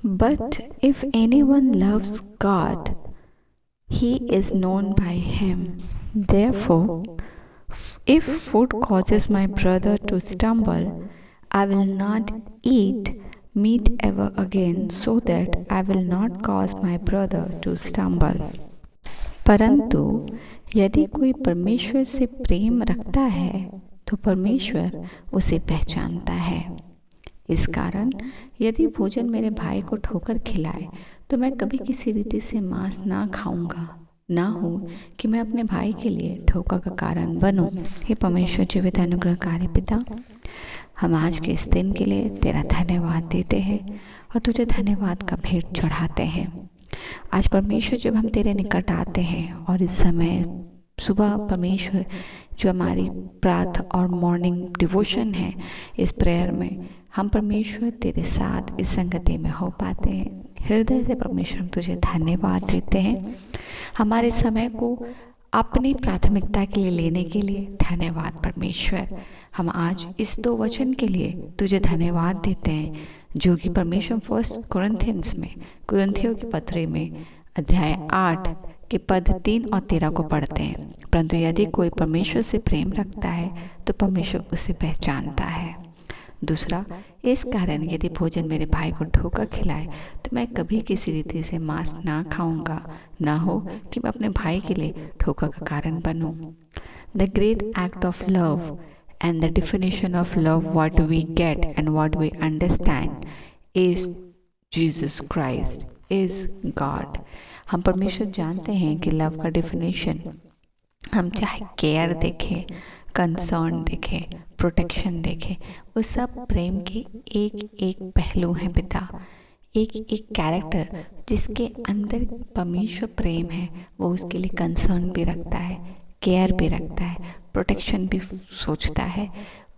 But if anyone loves God, he is known by him. Therefore, if food causes my brother to stumble, I will not eat meat ever again, so that I will not cause my brother to stumble. परंतु यदि कोई परमेश्वर से प्रेम रखता है तो परमेश्वर उसे पहचानता है। इस कारण यदि भोजन मेरे भाई को ठोकर खिलाए तो मैं कभी किसी रीति से मांस ना खाऊंगा, ना हो कि मैं अपने भाई के लिए ठोकर का कारण बनूं। हे परमेश्वर जीवित अनुग्रहकारी पिता, हम आज के इस दिन के लिए तेरा धन्यवाद देते हैं और तुझे धन्यवाद का भेंट चढ़ाते हैं। आज परमेश्वर जब हम तेरे निकट आते हैं और इस समय सुबह परमेश्वर जो हमारी प्रातः और मॉर्निंग डिवोशन है, इस प्रेयर में हम परमेश्वर तेरे साथ इस संगति में हो पाते हैं। हृदय से परमेश्वर हम तुझे धन्यवाद देते हैं। हमारे समय को अपनी प्राथमिकता के लिए लेने के लिए धन्यवाद परमेश्वर। हम आज इस 2 वचन के लिए तुझे धन्यवाद देते हैं जो कि परमेश्वर फर्स्ट कुरिन्थियंस में, कुरिन्थियों की पत्री में अध्याय 8 के पद 3 और 13 को पढ़ते हैं। परंतु यदि कोई परमेश्वर से प्रेम रखता है तो परमेश्वर उसे पहचानता है। दूसरा, इस कारण यदि भोजन मेरे भाई को ठोकर खिलाए तो मैं कभी किसी रीति से मांस ना खाऊंगा, ना हो कि मैं अपने भाई के लिए ठोकर का कारण बनूं। The great act of love and the definition of love, what we get and what we understand is Jesus Christ, is God. हम परमेश्वर जानते हैं कि लव का डेफिनेशन हम चाहे केयर देखें, कंसर्न देखें, प्रोटेक्शन देखें, वो सब प्रेम के एक एक पहलू हैं पिता। एक एक कैरेक्टर जिसके अंदर परमेश्वर प्रेम है वो उसके लिए कंसर्न भी रखता है, केयर भी रखता है, प्रोटेक्शन भी सोचता है,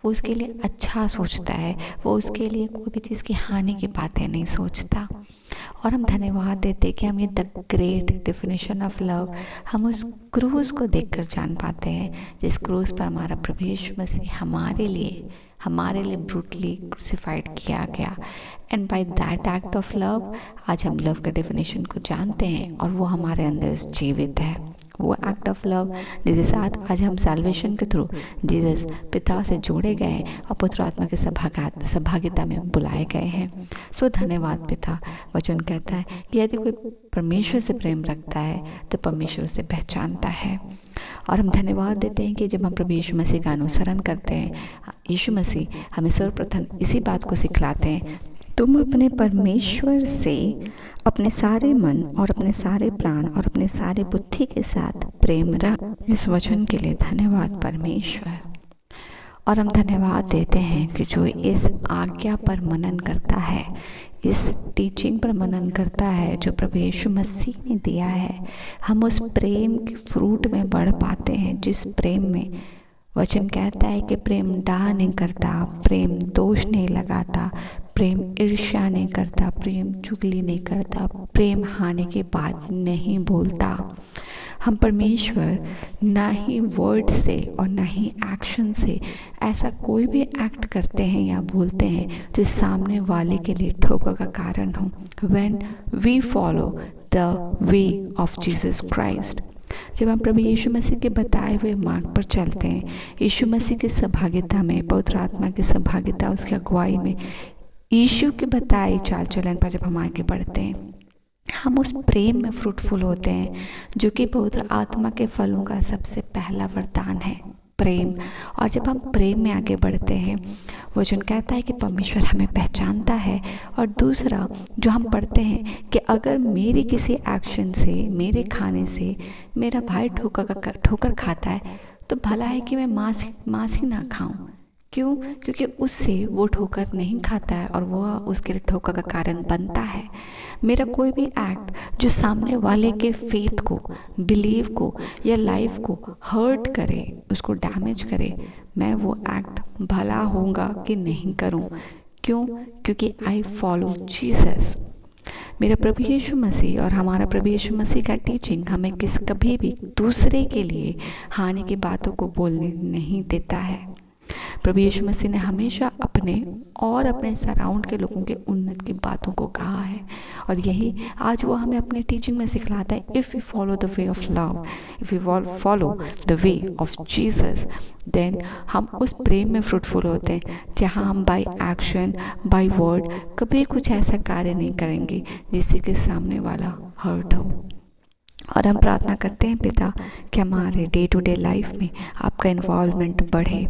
वो उसके लिए अच्छा सोचता है, वो उसके लिए कोई भी चीज़ की हानि की बातें नहीं सोचता। और हम धन्यवाद देते कि हम ये the great definition of love हम उस क्रूज़ को देखकर जान पाते हैं जिस क्रूज़ पर हमारा प्रभु यीशु मसीह हमारे लिए ब्रूटली क्रूसिफाइड किया गया। And by that act of love आज हम लव के डेफिनेशन को जानते हैं और वो हमारे अंदर जीवित है। वो एक्ट ऑफ लव जिसके साथ आज हम सैल्वेशन के थ्रू जीसस पिता से जोड़े गए और पुत्र आत्मा के सहभागिता में बुलाए गए हैं। सो धन्यवाद पिता। वचन कहता है कि यदि कोई परमेश्वर से प्रेम रखता है तो परमेश्वर उसे पहचानता है। और हम धन्यवाद देते हैं कि जब हम प्रभु यीशु मसीह का अनुसरण करते हैं, यीशु मसीह हमें सर्वप्रथम इसी बात को सिखलाते हैं, तुम अपने परमेश्वर से अपने सारे मन और अपने सारे प्राण और अपने सारे बुद्धि के साथ प्रेम रख। इस वचन के लिए धन्यवाद परमेश्वर। और हम धन्यवाद देते हैं कि जो इस आज्ञा पर मनन करता है, इस टीचिंग पर मनन करता है जो प्रभु यीशु मसीह ने दिया है, हम उस प्रेम के फ्रूट में बढ़ पाते हैं जिस प्रेम में वचन कहता है कि प्रेम डाह नहीं करता, प्रेम दोष नहीं लगाता, प्रेम ईर्ष्या नहीं करता, प्रेम चुगली नहीं करता, प्रेम हानि की बात नहीं बोलता। हम परमेश्वर ना ही वर्ड से और ना ही एक्शन से ऐसा कोई भी एक्ट करते हैं या बोलते हैं जो सामने वाले के लिए ठोकर का कारण हो। When we follow the way of Jesus Christ, जब हम प्रभु यीशु मसीह के बताए हुए मार्ग पर चलते हैं, यीशु मसीह की सहभागिता में, पवित्र आत्मा की सहभागिता, उसकी अगुवाई में, यीशु के बताए चाल चलन पर जब हम आगे बढ़ते हैं, हम उस प्रेम में फ्रूटफुल होते हैं जो कि पवित्र आत्मा के फलों का सबसे पहला वरदान है, प्रेम। और जब हम प्रेम में आगे बढ़ते हैं, वचन कहता है कि परमेश्वर हमें पहचानता है। और दूसरा जो हम पढ़ते हैं कि अगर मेरी किसी एक्शन से, मेरे खाने से मेरा भाई ठोकर खाता है तो भला है कि मैं मांस ही ना खाऊं। क्यों? क्योंकि उससे वो ठोकर नहीं खाता है और वो उसके लिए ठोकर का कारण बनता है। मेरा कोई भी एक्ट जो सामने वाले के फेथ को, बिलीव को या लाइफ को हर्ट करे, उसको डैमेज करे, मैं वो एक्ट भला होगा कि नहीं करूं। क्यों? क्योंकि आई फॉलो जीसस। मेरा प्रभु यीशु मसीह और हमारा प्रभु यीशु मसीह का टीचिंग हमें कभी भी दूसरे के लिए हानि की बातों को बोलने नहीं देता है। प्रभु यीशु मसीह ने हमेशा अपने और अपने सराउंड के लोगों के उन्नत की बातों को कहा है, और यही आज वो हमें अपने टीचिंग में सिखलाता है। If you follow the way of love, if you follow the way of Jesus, then हम उस प्रेम में फ्रूटफुल होते हैं जहाँ हम बाय एक्शन बाय वर्ड कभी कुछ ऐसा कार्य नहीं करेंगे जिससे कि सामने वाला हर्ट हो। और हम प्रार्थना करते हैं पिता कि हमारे डे टू डे लाइफ में आपका इन्वॉल्वमेंट बढ़े,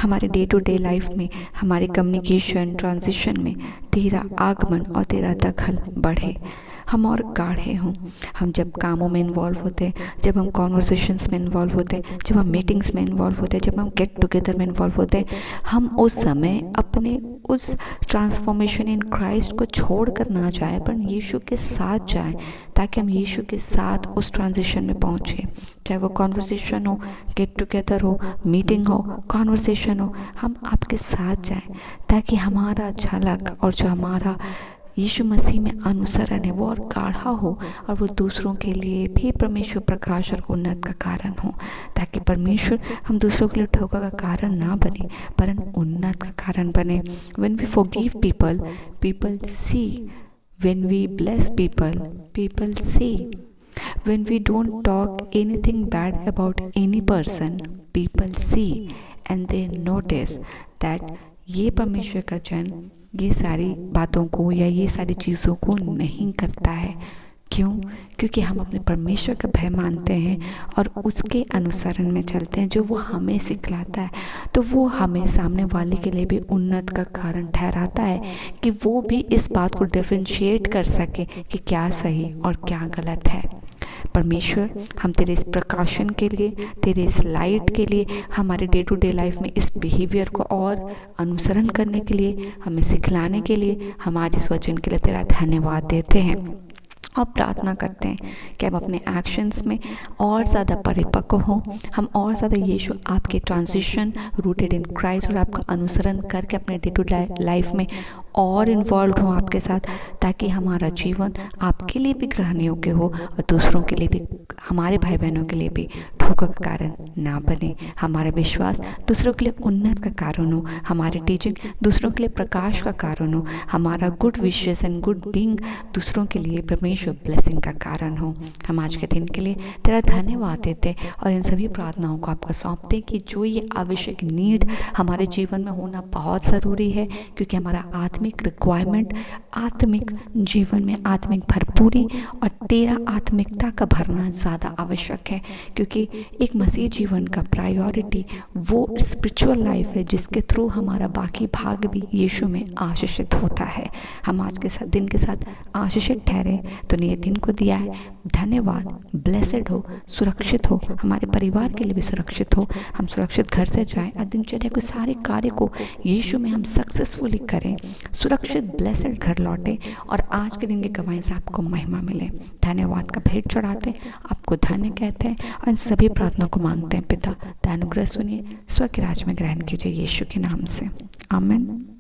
हमारे डे टू डे लाइफ में हमारे कम्युनिकेशन ट्रांजिशन में तेरा आगमन और तेरा दखल बढ़े, हम और गाढ़े हों। हम जब कामों में इन्वॉल्व होते हैं, जब हम कॉन्वर्सेशंस में इन्वॉल्व होते हैं, जब हम मीटिंग्स में इन्वॉल्व होते हैं, जब हम गेट टुगेदर में इन्वॉल्व होते हैं, हम उस समय अपने उस ट्रांसफॉर्मेशन इन क्राइस्ट को छोड़ कर ना जाए, पर यीशु के साथ जाए, ताकि हम यीशु के साथ उस ट्रांजिशन में पहुँचें। चाहे वो कॉन्वर्सेशन हो, गेट टुगेदर हो, मीटिंग हो, कॉन्वर्सेशन हो, हम आपके साथ जाएं, ताकि हमारा झलक और जो हमारा यीशु मसीह में अनुसरण है वो और गाढ़ा हो, और वो दूसरों के लिए भी परमेश्वर प्रकाश और उन्नत का कारण हो, ताकि परमेश्वर हम दूसरों के लिए ठोकर का कारण ना बने, पर उन्नत का कारण बने। When we forgive people, people see. When we bless people, people see. When we don't talk anything bad about any person, people see and they notice that ये परमेश्वर का जन ये सारी बातों को या ये सारी चीज़ों को नहीं करता है। क्यों? क्योंकि हम अपने परमेश्वर का भय मानते हैं और उसके अनुसरण में चलते हैं जो वो हमें सिखलाता है। तो वो हमें सामने वाले के लिए भी उन्नत का कारण ठहराता है कि वो भी इस बात को डिफरेंशिएट कर सके कि क्या सही और क्या गलत है। परमेश्वर, हम तेरे इस प्रकाशन के लिए, तेरे इस लाइट के लिए, हमारे डे टू डे लाइफ में इस बिहेवियर को और अनुसरण करने के लिए, हमें सिखलाने के लिए, हम आज इस वचन के लिए तेरा धन्यवाद देते हैं और प्रार्थना करते हैं कि हम अपने एक्शंस में और ज़्यादा परिपक्व हों, हम और ज़्यादा यीशु आपके ट्रांजिशन रूटेड इन क्राइस्ट और आपका अनुसरण करके अपने डे टू डे लाइफ में और इन्वॉल्व हों आपके साथ, ताकि हमारा जीवन आपके लिए भी ग्रहण योग्य हो और दूसरों के लिए भी, हमारे भाई बहनों के लिए भी ठोकर का कारण ना बने। हमारा विश्वास दूसरों के लिए उन्नत का कारण हो, हमारी टीचिंग दूसरों के लिए प्रकाश का कारण हो, हमारा good wishes and good being दूसरों के लिए परमेश्वर ब्लेसिंग का कारण हो। हम आज के दिन के लिए तेरा धन्यवाद देते और इन सभी प्रार्थनाओं को आपको सौंपते कि जो ये आवश्यक नीड हमारे जीवन में होना बहुत ज़रूरी है, क्योंकि हमारा आत्मिक रिक्वायरमेंट, आत्मिक जीवन में आत्मिक भरपूरी और तेरा आत्मिकता का भरना ज़्यादा आवश्यक है, क्योंकि एक मसीह जीवन का प्रायोरिटी वो स्पिरिचुअल लाइफ है जिसके थ्रू हमारा बाकी भाग भी यीशु में आशीषित होता है। हम आज के साथ दिन के साथ आशीषित ठहरे, तो ये दिन को दिया है, धन्यवाद। ब्लेसेड हो, सुरक्षित हो, हमारे परिवार के लिए भी सुरक्षित हो, हम सुरक्षित घर से जाएं और दिनचर्या के सारे कार्य को यीशु में हम सक्सेसफुली करें, सुरक्षित ब्लेसेड घर लौटे और आज के दिन की गवाही से आपको महिमा मिले। धन्यवाद का भेंट चढ़ाते, आपको धन्य कहते हैं और इन सभी प्रार्थना को मांगते हैं पिता। अनुग्रह सुनिए, स्व के राज में ग्रहण कीजिए यीशु के नाम से, आमीन।